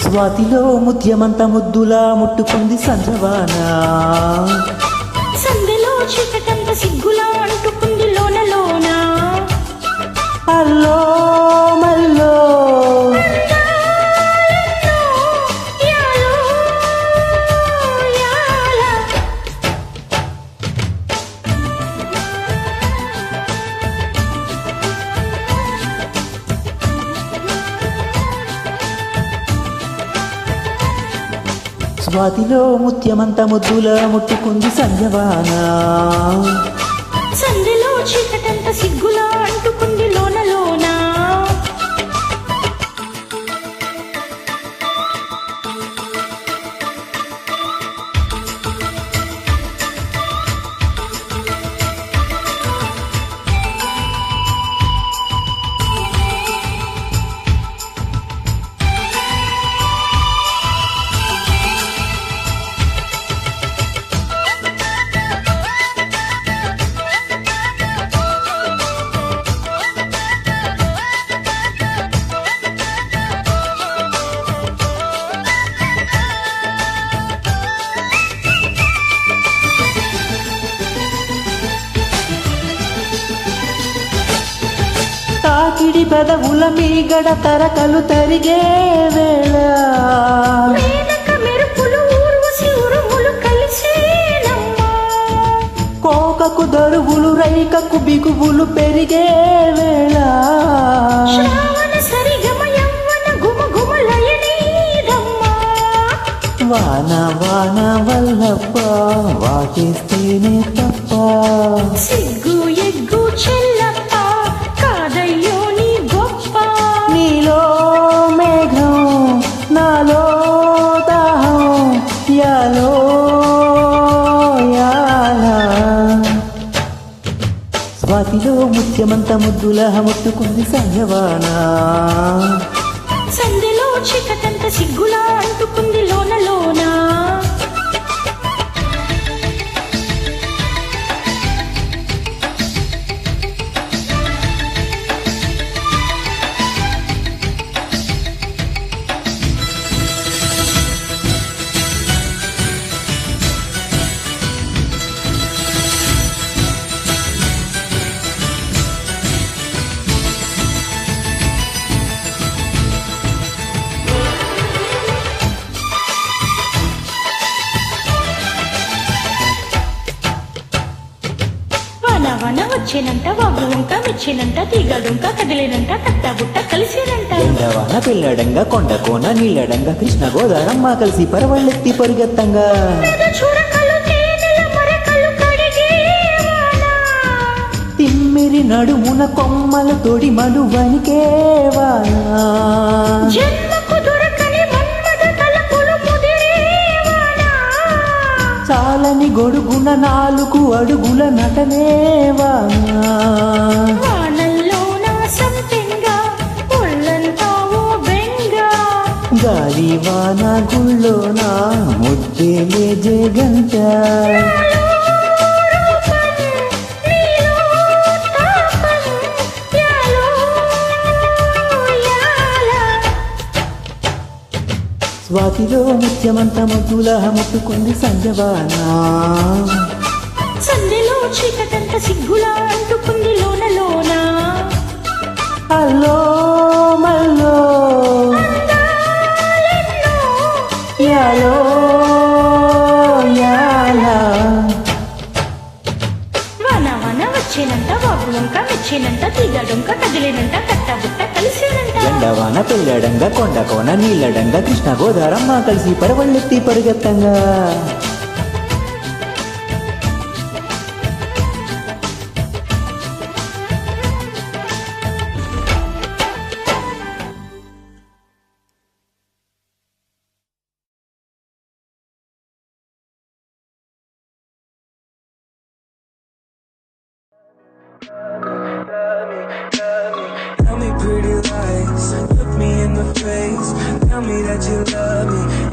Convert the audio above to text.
స్వాతిలో ముత్యమంత ముద్దులా ముట్టుకుంది సంజవానా, సందెలో చీకటంత సిగ్గులా అంటుకుంది లోన లోన. అల్లో మల్లో యాలో యాల. స్వాతిలో ముత్యమంత ముద్దులా ముట్టుకుంది సంజవానా, సందెలో చీకటంత సిగ్గులా అంటుకుంది లోన లోన. తాకిడి పెదవుల మీగడ తరకలు తరిగే వేళ, మేనక మెరుపులు ఊర్వశి ఉరుములు కలిసేనమ్మా. కోకకు దరువులు రైకకు బిగువులు పెరిగే వేళ, శ్రావణ సరిగమ యవ్వన గుమ గుమ లయనీదమ్మా. వాన వాన వల్లప్ప వాటేస్తేనే తప్ప, సిగ్గు ఎగ్గు చెల్లప్ప కాదయ్యో నీ గొప్ప. నీలో మేఘం నాలో దాహం యాలో యాల. స్వాతిలో ముత్యమంత ముద్దుల ముట్టుకుంది సంజవానా, సందెలో చీకటంత సిగ్గులా అంటుకుంది లోన లోన. వన వచ్చేనంట వాగు వంక మెచ్చేనంట తీగడుంక కదిలేనంట కట్టబుట్ట కలిసేనంట. ఎండవాన పిల్లడంగా కొండ కోన నీళ్ళడంగా కృష్ణ గోదారమ్మ కలిసి పరవళ్ళెత్తి పరిగెత్తంగా, చురకలు తేనెల మరకలు కడిగే వాన. తిమ్మిరి నడుమున కొమ్మల తొడి మలువనికే వాన, జన్మకు దొరకని మన్మథ తలపులు ముదిరే వాన. చాలని గొడుగున 4 అడుగుల నటనే వాన, వానల్లోన సంపెంగ ఒళ్ళంతా ఓ బెంగ. గాలి వాన గుళ్ళోన ముద్దేలే జగంట, రూపం నీలో తాపం యాలో యాల. స్వాతిలో ముత్యమంత ముద్దుల ముట్టుకుంది సంజవానా, సందెలో చీకటంత సిగ్గులా అంటుకుంది లోన లోన. అల్లో మల్లో అందాలెన్నో యాలో యాల. వన వన వచ్చేనంట వాగు వంక మెచ్చేనంట తీగడుంక కదిలేనంట కట్టబుట్ట కలిసేనంట. ఎండవాన పిల్లడంగా కొండ కోన నీళ్ళడంగా కృష్ణ గోదారమ్మ కలిసి పరవళ్ళెత్తి పరిగెత్తంగా. me that you love me.